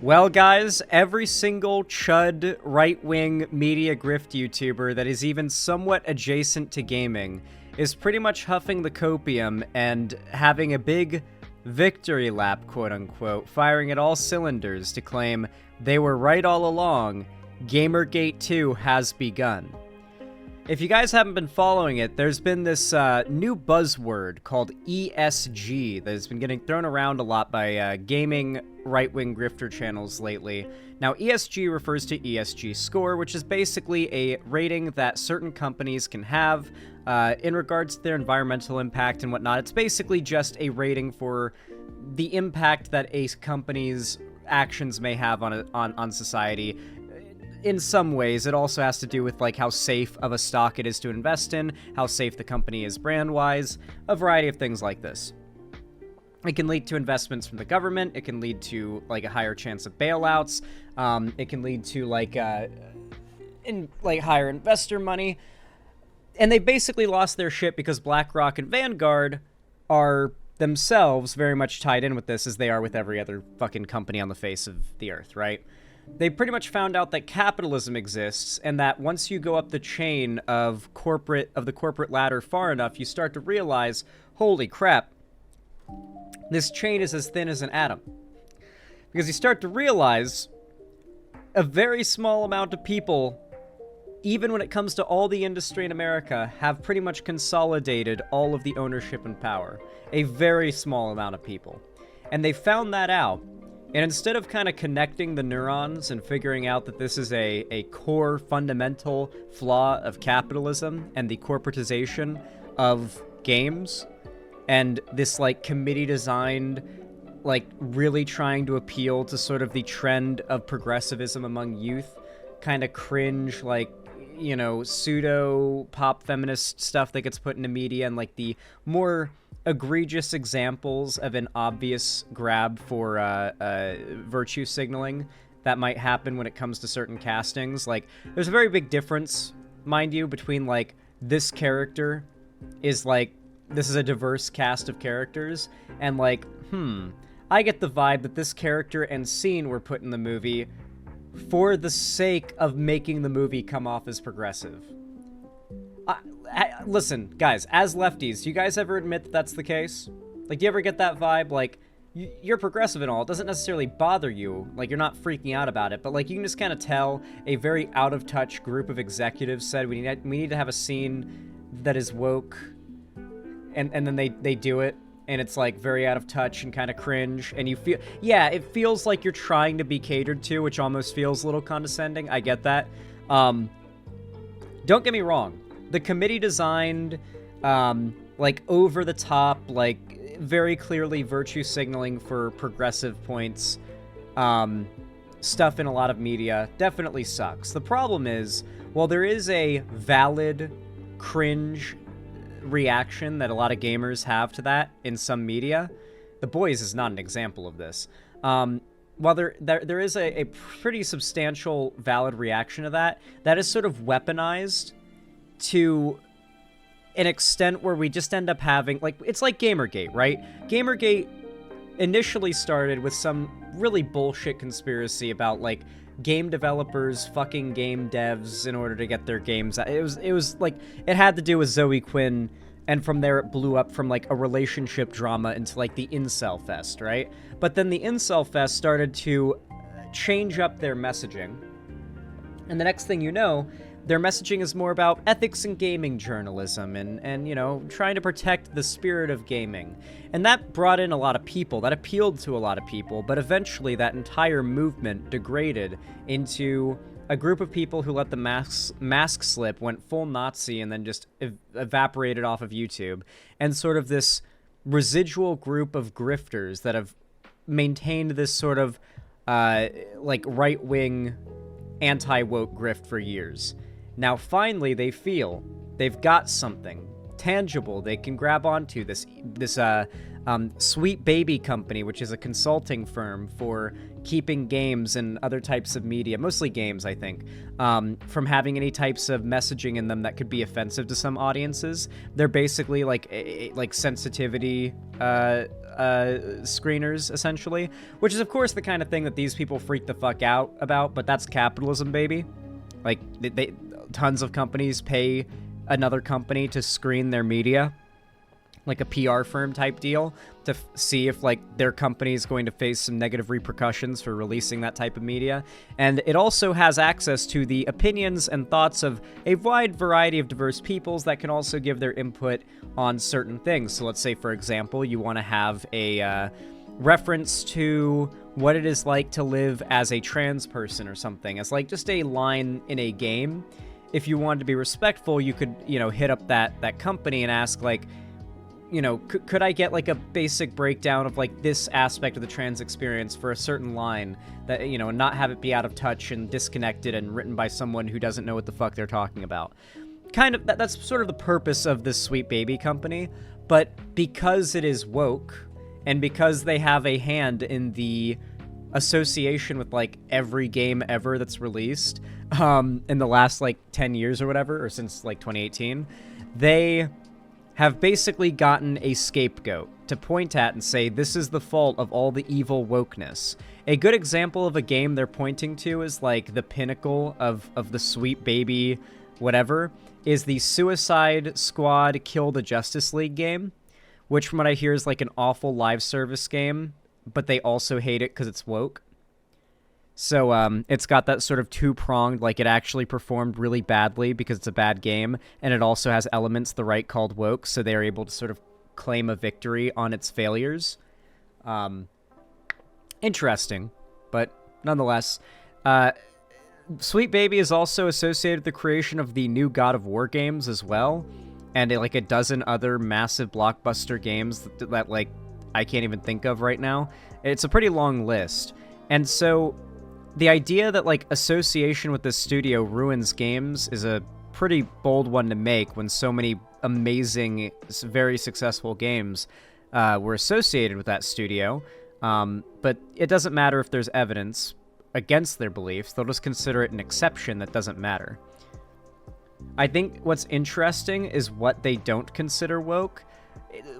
Well, guys, every single Chud right-wing media grift YouTuber that is even somewhat adjacent to gaming is pretty much huffing the copium and having a big victory lap, quote-unquote, firing at all cylinders to claim they were right all along. GamerGate 2 has begun. If you guys haven't been following it, there's been this new buzzword called ESG that has been getting thrown around a lot by gaming right-wing grifter channels lately. Now, ESG refers to ESG score, which is basically a rating that certain companies can have in regards to their environmental impact and whatnot. It's basically just a rating for the impact that a company's actions may have on society. In some ways, it also has to do with like how safe of a stock it is to invest in, how safe the company is brand-wise, a variety of things like this. It can lead to investments from the government. It can lead to like a higher chance of bailouts. It can lead to like higher investor money. And they basically lost their shit because BlackRock and Vanguard are themselves very much tied in with this, as they are with every other fucking company on the face of the earth, right? They pretty much found out that capitalism exists, and that once you go up the chain of the corporate ladder far enough, you start to realize, holy crap, this chain is as thin as an atom. Because you start to realize a very small amount of people, even when it comes to all the industry in America, have pretty much consolidated all of the ownership and power. A very small amount of people. And they found that out. And instead of kind of connecting the neurons and figuring out that this is a core fundamental flaw of capitalism and the corporatization of games, and this like committee designed, like really trying to appeal to sort of the trend of progressivism among youth, kind of cringe, like, you know, pseudo pop feminist stuff that gets put into media, and like the more egregious examples of an obvious grab for virtue signaling that might happen when it comes to certain castings. Like, there's a very big difference, mind you, between like this character is like, this is a diverse cast of characters, and like, I get the vibe that this character and scene were put in the movie for the sake of making the movie come off as progressive. Listen, guys, as lefties, do you guys ever admit that that's the case? Like, do you ever get that vibe? Like, you're progressive and all. It doesn't necessarily bother you. Like, you're not freaking out about it. But, like, you can just kind of tell a very out-of-touch group of executives said, we need to have a scene that is woke. And then they do it. And it's, like, very out of touch and kind of cringe. And you feel... Yeah, it feels like you're trying to be catered to, which almost feels a little condescending. I get that. Don't get me wrong. The committee designed, like, over-the-top, like, very clearly virtue signaling for progressive points, stuff in a lot of media definitely sucks. The problem is, while there is a valid cringe reaction that a lot of gamers have to that in some media, The Boys is not an example of this. While there is a pretty substantial valid reaction to that, that is sort of weaponized to an extent where we just end up having, like, it's like Gamergate, right? Gamergate initially started with some really bullshit conspiracy about, like, game developers fucking game devs in order to get their games out. It was like, it had to do with Zoe Quinn, and from there it blew up from, like, a relationship drama into, like, the incel fest, right? But then the incel fest started to change up their messaging, and the next thing you know, their messaging is more about ethics and gaming journalism and, you know, trying to protect the spirit of gaming. And that brought in a lot of people. That appealed to a lot of people. But eventually that entire movement degraded into a group of people who let the mask slip, went full Nazi, and then just evaporated off of YouTube. And sort of this residual group of grifters that have maintained this sort of, like, right-wing anti-woke grift for years. Now, finally, they feel they've got something tangible they can grab onto, this Sweet Baby Company, which is a consulting firm for keeping games and other types of media, mostly games, I think, from having any types of messaging in them that could be offensive to some audiences. They're basically like sensitivity screeners, essentially, which is, of course, the kind of thing that these people freak the fuck out about, but that's capitalism, baby. Like, tons of companies pay another company to screen their media, like a PR firm type deal, to see if, like, their company is going to face some negative repercussions for releasing that type of media. And it also has access to the opinions and thoughts of a wide variety of diverse peoples that can also give their input on certain things. So let's say, for example, you want to have a reference to what it is like to live as a trans person or something, as like just a line in a game. If you wanted to be respectful, you could, you know, hit up that company and ask, like, you know, could I get, like, a basic breakdown of, like, this aspect of the trans experience for a certain line that, you know, and not have it be out of touch and disconnected and written by someone who doesn't know what the fuck they're talking about. Kind of, that's sort of the purpose of this Sweet Baby company, but because it is woke, and because they have a hand in the association with, like, every game ever that's released, in the last, like, 10 years or whatever, or since, like, 2018, they have basically gotten a scapegoat to point at and say, this is the fault of all the evil wokeness. A good example of a game they're pointing to is, like, the pinnacle of the Sweet Baby whatever, is the Suicide Squad Kill the Justice League game, which from what I hear is, like, an awful live service game, but they also hate it because it's woke. So it's got that sort of two-pronged, like, it actually performed really badly because it's a bad game, and it also has elements the right called woke, so they're able to sort of claim a victory on its failures. Interesting, but nonetheless. Sweet Baby is also associated with the creation of the new God of War games as well, and like a dozen other massive blockbuster games that like, I can't even think of right now. It's a pretty long list. And so the idea that, like, association with this studio ruins games is a pretty bold one to make when so many amazing, very successful games were associated with that studio. But it doesn't matter if there's evidence against their beliefs. They'll just consider it an exception that doesn't matter. I think what's interesting is what they don't consider woke.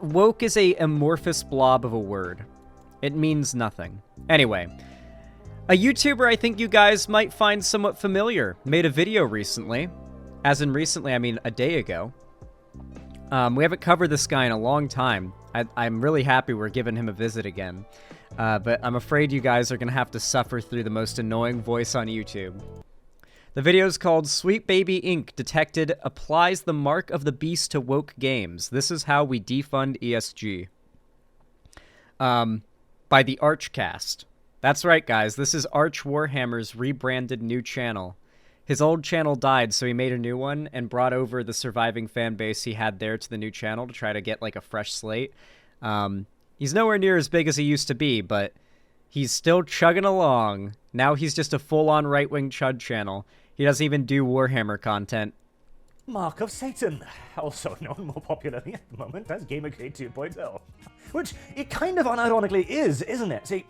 Woke is a amorphous blob of a word. It means nothing. Anyway, a YouTuber I think you guys might find somewhat familiar made a video recently. As in recently, I mean a day ago. We haven't covered this guy in a long time. I'm really happy we're giving him a visit again. But I'm afraid you guys are going to have to suffer through the most annoying voice on YouTube. The video is called Sweet Baby Inc. Detected Applies the Mark of the Beast to Woke Games. This is how we defund ESG. By the Archcast. That's right, guys. This is Arch Warhammer's rebranded new channel. His old channel died, so he made a new one and brought over the surviving fan base he had there to the new channel to try to get, like, a fresh slate. He's nowhere near as big as he used to be, but he's still chugging along. Now he's just a full-on right-wing Chud channel. He doesn't even do Warhammer content. Mark of Satan, also known more popularly at the moment as GamerGate 2.0. Which it kind of unironically is, isn't it? See,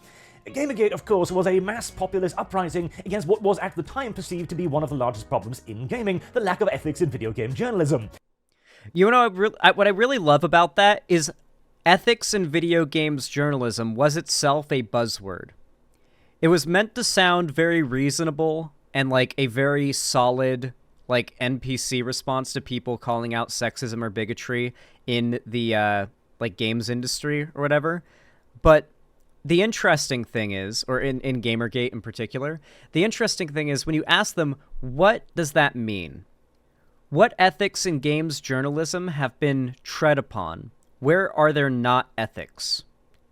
GamerGate, of course, was a mass populist uprising against what was at the time perceived to be one of the largest problems in gaming, the lack of ethics in video game journalism. You know what I really love about that is ethics in video games journalism was itself a buzzword. It was meant to sound very reasonable and like a very solid, like, NPC response to people calling out sexism or bigotry in the like games industry or whatever. But the interesting thing is, or in Gamergate in particular, the interesting thing is when you ask them, what does that mean? What ethics in games journalism have been tread upon? Where are there not ethics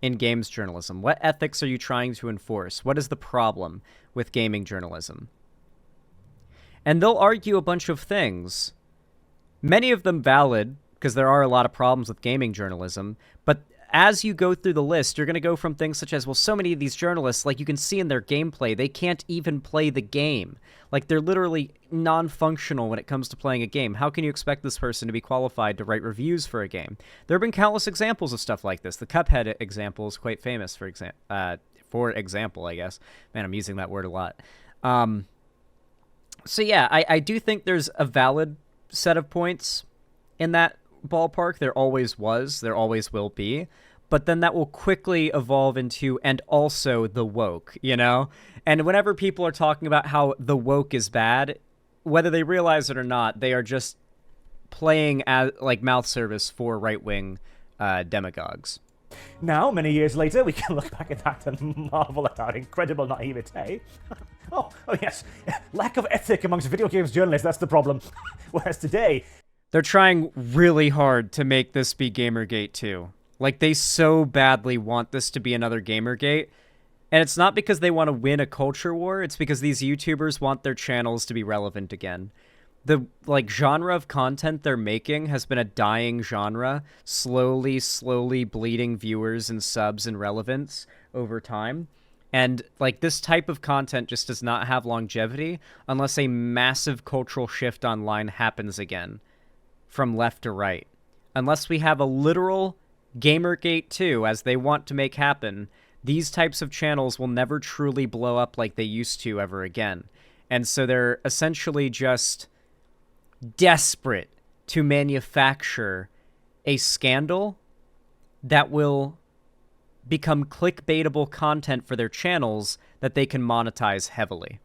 in games journalism? What ethics are you trying to enforce? What is the problem with gaming journalism? And they'll argue a bunch of things, many of them valid, because there are a lot of problems with gaming journalism, but as you go through the list, you're going to go from things such as, well, so many of these journalists, like you can see in their gameplay, they can't even play the game. Like, they're literally non-functional when it comes to playing a game. How can you expect this person to be qualified to write reviews for a game? There have been countless examples of stuff like this. The Cuphead example is quite famous, for example, I guess. Man, I'm using that word a lot. So yeah, I do think there's a valid set of points in that ballpark. There always was, there always will be, but then that will quickly evolve into and also the woke, you know? And whenever people are talking about how the woke is bad, whether they realize it or not, they are just playing as like mouth service for right-wing demagogues. Now, many years later, we can look back at that and marvel at our incredible naivete. Oh yes, lack of ethic amongst video games journalists, that's the problem. Whereas today... They're trying really hard to make this be GamerGate 2. Like, they so badly want this to be another GamerGate. And it's not because they want to win a culture war, it's because these YouTubers want their channels to be relevant again. The, like, genre of content they're making has been a dying genre, slowly bleeding viewers and subs and relevance over time. And, like, this type of content just does not have longevity unless a massive cultural shift online happens again, from left to right. Unless we have a literal GamerGate 2, as they want to make happen, these types of channels will never truly blow up like they used to ever again. And so they're essentially just desperate to manufacture a scandal that will become clickbaitable content for their channels that they can monetize heavily.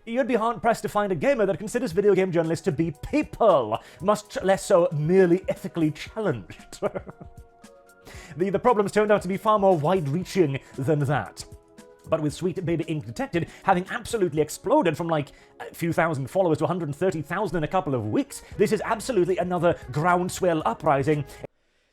You'd be hard-pressed to find a gamer that considers video game journalists to be people, much less so merely ethically challenged. The problems turned out to be far more wide-reaching than that. But with Sweet Baby Ink Detected having absolutely exploded from like a few thousand followers to 130,000 in a couple of weeks, this is absolutely another groundswell uprising.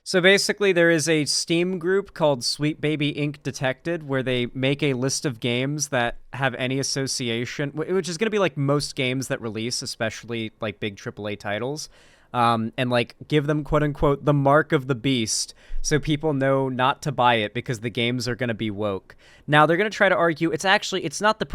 So basically there is a Steam group called Sweet Baby Ink Detected where they make a list of games that have any association, which is going to be like most games that release, especially like big AAA titles. And like give them quote unquote the mark of the beast so people know not to buy it because the games are going to be woke. Now they're going to try to argue it's not the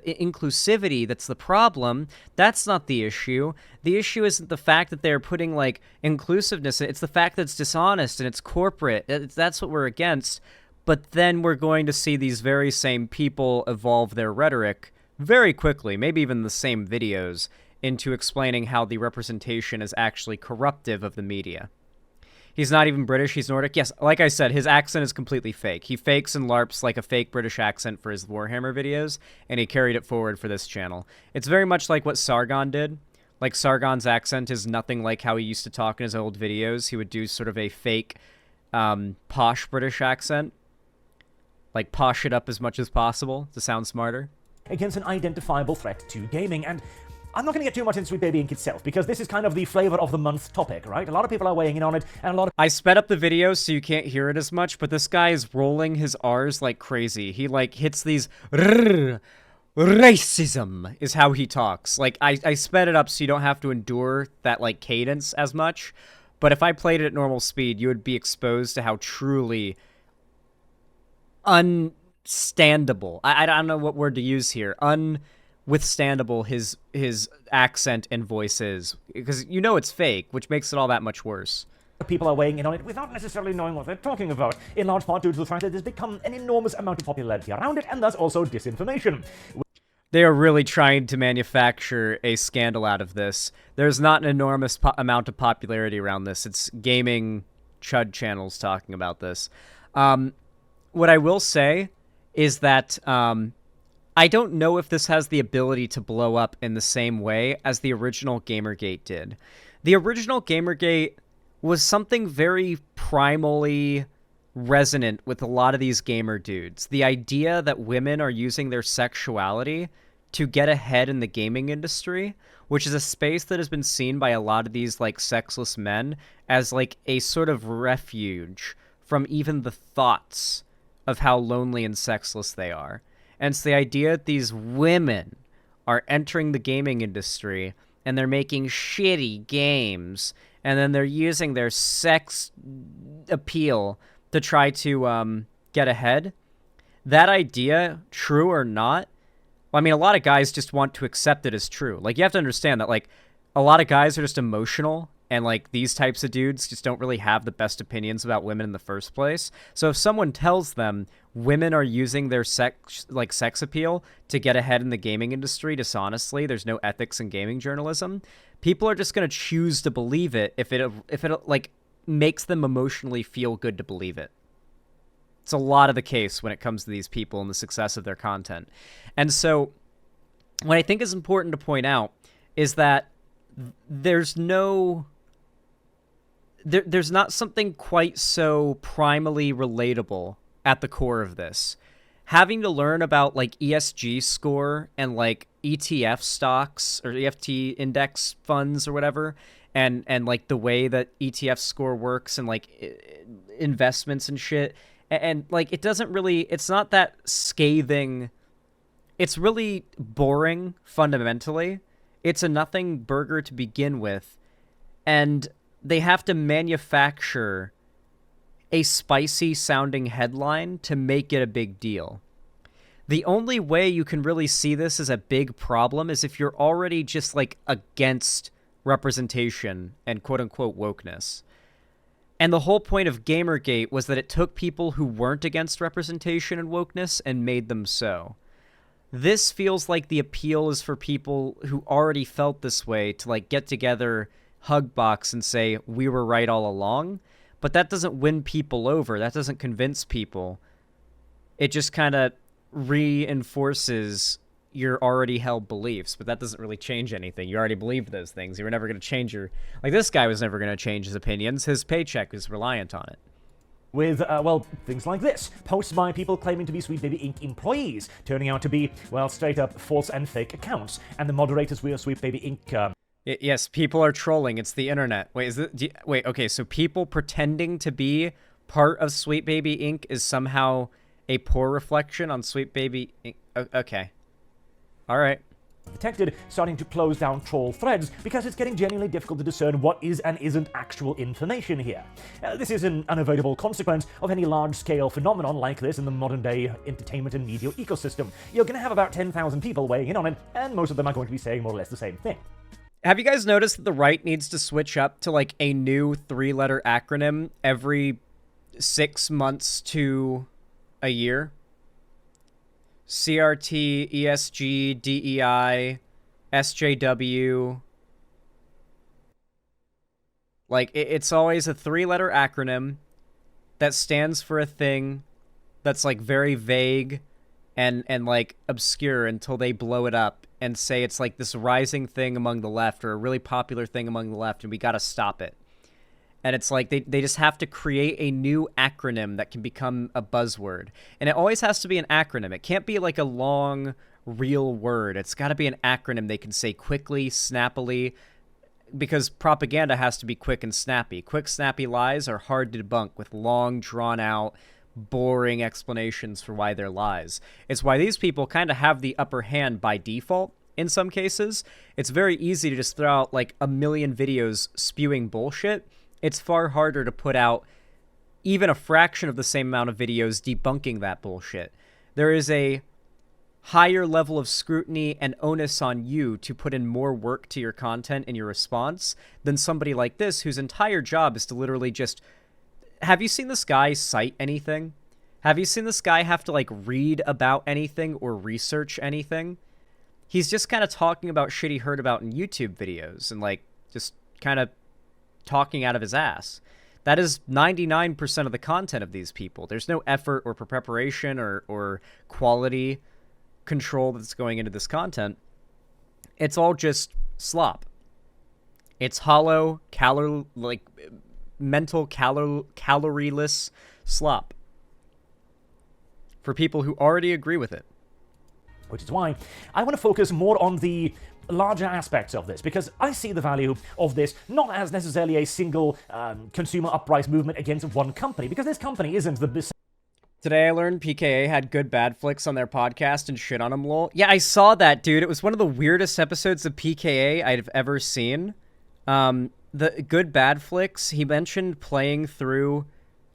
inclusivity that's the problem. That's not the issue. The issue isn't the fact that they're putting like inclusiveness. It's the fact that it's dishonest and it's corporate. That's what we're against. But then we're going to see these very same people evolve their rhetoric very quickly, maybe even the same videos, into explaining how the representation is actually corruptive of the media. He's not even British, he's Nordic. Yes, like I said, his accent is completely fake. He fakes and LARPs like a fake British accent for his Warhammer videos, and he carried it forward for this channel. It's very much like what Sargon did. Like, Sargon's accent is nothing like how he used to talk in his old videos. He would do sort of a fake, posh British accent. Like, posh it up as much as possible to sound smarter. Against an identifiable threat to gaming, and I'm not going to get too much into Sweet Baby Ink itself, because this is kind of the flavor of the month topic, right? A lot of people are weighing in on it, and a lot of... I sped up the video so you can't hear it as much, but this guy is rolling his R's like crazy. He, like, hits these... Racism is how he talks. Like, I sped it up so you don't have to endure that, like, cadence as much, but if I played it at normal speed, you would be exposed to how truly unstandable... I don't know what word to use here. Withstandable his accent and voice is, because you know it's fake, which makes it all that much worse. People are weighing in on it without necessarily knowing what they're talking about, in large part due to the fact that there's become an enormous amount of popularity around it, and thus also disinformation. They are really trying to manufacture a scandal out of this. There's not an enormous amount of popularity around this. It's gaming Chud channels talking about this. What I will say is that I don't know if this has the ability to blow up in the same way as the original GamerGate did. The original GamerGate was something very primally resonant with a lot of these gamer dudes. The idea that women are using their sexuality to get ahead in the gaming industry, which is a space that has been seen by a lot of these, like, sexless men as, like, a sort of refuge from even the thoughts of how lonely and sexless they are. And it's the idea that these women are entering the gaming industry and they're making shitty games, and then they're using their sex appeal to try to get ahead. That idea, true or not, well, I mean, a lot of guys just want to accept it as true. Like, you have to understand that, like, a lot of guys are just emotional, and, like, these types of dudes just don't really have the best opinions about women in the first place. So if someone tells them women are using their sex appeal to get ahead in the gaming industry dishonestly, there's no ethics in gaming journalism, people are just going to choose to believe it if it, like, makes them emotionally feel good to believe it. It's a lot of the case when it comes to these people and the success of their content. And so what I think is important to point out is that there's not something quite so primally relatable at the core of this. Having to learn about like ESG score and like ETF stocks or EFT index funds or whatever, and like the way that ETF score works and like investments and shit. And like, it's not that scathing. It's really boring fundamentally. It's a nothing burger to begin with. And they have to manufacture a spicy sounding headline to make it a big deal. The only way you can really see this as a big problem is if you're already just like against representation and quote unquote wokeness. And the whole point of GamerGate was that it took people who weren't against representation and wokeness and made them so. This feels like the appeal is for people who already felt this way to like get together, hug box, and say, we were right all along. But that doesn't win people over. That doesn't convince people. It just kind of reinforces your already held beliefs, but that doesn't really change anything. You already believed those things. You were never going to change your... Like, this guy was never going to change his opinions. His paycheck was reliant on it. With, well, things like this. Posts by people claiming to be Sweet Baby Inc. employees, turning out to be, well, straight up false and fake accounts. And the moderators we are Sweet Baby Inc. Yes, people are trolling. It's the internet. Wait, wait, okay, so people pretending to be part of Sweet Baby Inc. is somehow a poor reflection on Sweet Baby Inc. Okay. All right. Detected, starting to close down troll threads because it's getting genuinely difficult to discern what is and isn't actual information here. This is an unavoidable consequence of any large-scale phenomenon like this in the modern-day entertainment and media ecosystem. You're going to have about 10,000 people weighing in on it, and most of them are going to be saying more or less the same thing. Have you guys noticed that the right needs to switch up to like a new 3-letter acronym every 6 months to a year? CRT, ESG, DEI, SJW. Like, it's always a 3-letter acronym that stands for a thing that's, like, very vague and like, obscure until they blow it up and say it's, like, this rising thing among the left or a really popular thing among the left, and we gotta stop it. And it's like they just have to create a new acronym that can become a buzzword. And it always has to be an acronym. It can't be like a long, real word. It's got to be an acronym they can say quickly, snappily, because propaganda has to be quick and snappy. Quick, snappy lies are hard to debunk with long, drawn-out, boring explanations for why they're lies. It's why these people kind of have the upper hand by default in some cases. It's very easy to just throw out like a million videos spewing bullshit. It's far harder to put out even a fraction of the same amount of videos debunking that bullshit. There is a higher level of scrutiny and onus on you to put in more work to your content and your response than somebody like this whose entire job is to literally just... Have you seen this guy cite anything? Have you seen this guy have to, like, read about anything or research anything? He's just kind of talking about shit he heard about in YouTube videos and, like, just kind of talking out of his ass. That is 99% of the content of these people. There's no effort or preparation or quality control that's going into this content. It's all just slop. It's hollow, mental calorieless slop for people who already agree with it. Which is why I want to focus more on the larger aspects of this, because I see the value of this not as necessarily a single consumer uprise movement against one company, because this company isn't the... Today I learned PKA had Good Bad Flicks on their podcast and shit on him, lol. Yeah, I saw that, dude. It was one of the weirdest episodes of PKA I've ever seen. The Good Bad Flicks, he mentioned playing through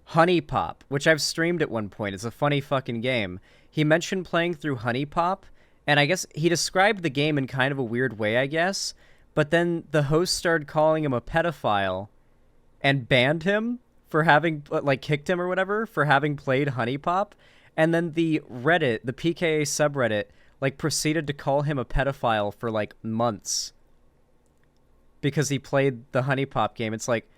Honey Pop, which I've streamed at one point. It's a funny fucking game. He mentioned playing through Honey Pop, and I guess he described the game in kind of a weird way, I guess. But then the host started calling him a pedophile and banned him for having, like, kicked him or whatever for having played Honey Pop. And then the Reddit, the PKA subreddit, like, proceeded to call him a pedophile for, like, months because he played the Honey Pop game. It's like,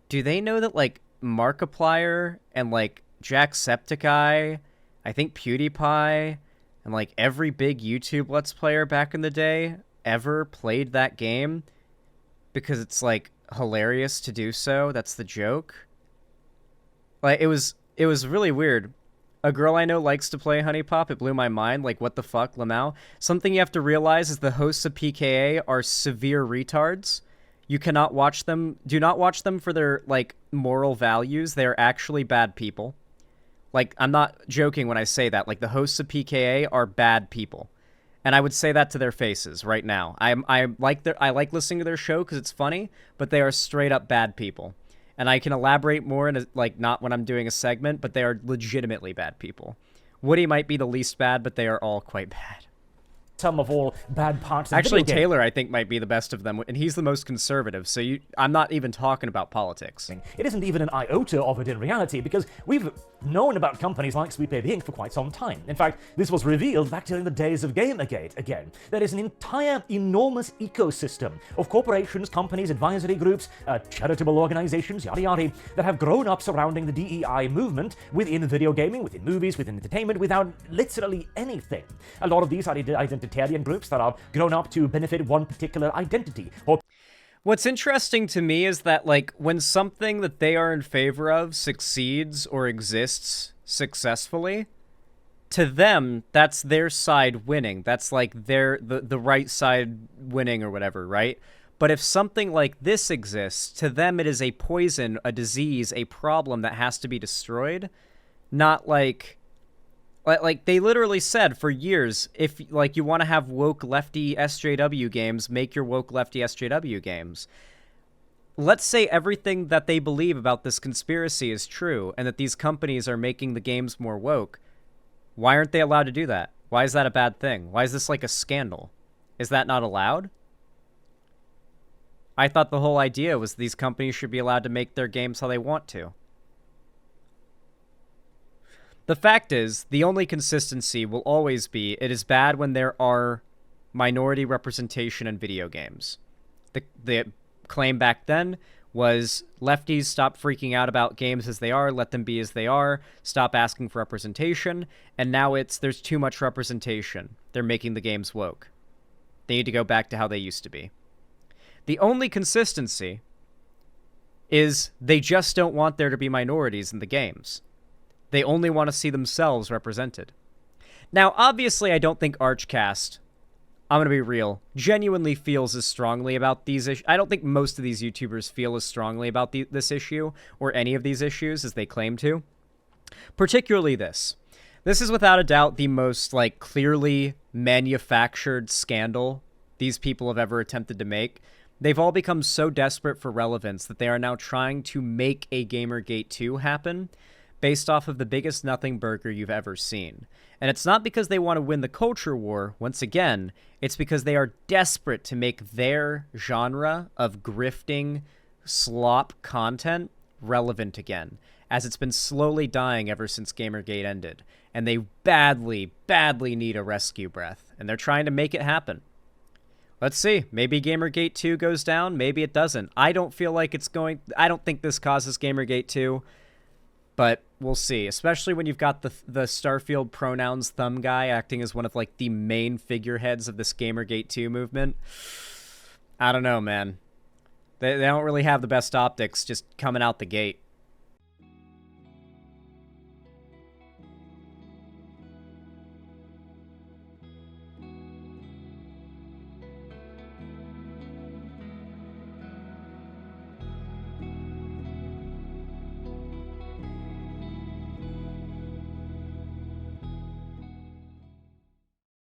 do they know that, like, Markiplier and, like, Jacksepticeye, I think PewDiePie, and, like, every big YouTube Let's Player back in the day ever played that game because it's, like, hilarious to do so? That's the joke. Like, it was really weird. A girl I know likes to play Honey Pop. It blew my mind. Like, what the fuck, Lamau? Something you have to realize is the hosts of PKA are severe retards. You cannot watch them. Do not watch them for their, like, moral values. They are actually bad people. Like, I'm not joking when I say that. Like, the hosts of PKA are bad people. And I would say that to their faces right now. I like listening to their show because it's funny, but they are straight up bad people. And I can elaborate more in like not when I'm doing a segment, but they are legitimately bad people. Woody might be the least bad, but they are all quite bad. Some of all bad parts of Actually, video game. Taylor, I think, might be the best of them, and he's the most conservative, so I'm not even talking about politics. It isn't even an iota of it in reality, because we've known about companies like Sweet Baby Inc. for quite some time. In fact, this was revealed back during the days of Gamergate again. There is an entire enormous ecosystem of corporations, companies, advisory groups, charitable organizations, yada yada, that have grown up surrounding the DEI movement within video gaming, within movies, within entertainment, without literally anything. A lot of these are identitarian groups that are grown up to benefit one particular identity. What's interesting to me is that, like, when something that they are in favor of succeeds or exists successfully, to them, that's their side winning. That's, like, the right side winning or whatever, right? But if something like this exists, to them it is a poison, a disease, a problem that has to be destroyed, not, like they literally said for years, if, like, you want to have woke lefty SJW games, make your woke lefty SJW games. Let's say everything that they believe about this conspiracy is true, and that these companies are making the games more woke. Why aren't they allowed to do that? Why is that a bad thing? Why is this like a scandal? Is that not allowed? I thought the whole idea was these companies should be allowed to make their games how they want to. The fact is, the only consistency will always be, it is bad when there are minority representation in video games. The claim back then was lefties stop freaking out about games as they are, let them be as they are, stop asking for representation, and now there's too much representation. They're making the games woke. They need to go back to how they used to be. The only consistency is they just don't want there to be minorities in the games. They only want to see themselves represented. Now, obviously, I don't think Archcast, I'm going to be real, genuinely feels as strongly about these issues. I don't think most of these YouTubers feel as strongly about this issue, or any of these issues, as they claim to. Particularly this. This is without a doubt the most, like, clearly manufactured scandal these people have ever attempted to make. They've all become so desperate for relevance that they are now trying to make a Gamergate 2 happen, based off of the biggest nothing burger you've ever seen. And it's not because they want to win the culture war, once again, it's because they are desperate to make their genre of grifting slop content relevant again, as it's been slowly dying ever since Gamergate ended. And they badly, badly need a rescue breath, and they're trying to make it happen. Let's see. Maybe Gamergate 2 goes down, maybe it doesn't. I don't feel like it's going... I don't think this causes Gamergate 2. But we'll see, especially when you've got the Starfield pronouns thumb guy acting as one of, like, the main figureheads of this Gamergate 2 movement. I don't know, man. They don't really have the best optics just coming out the gate.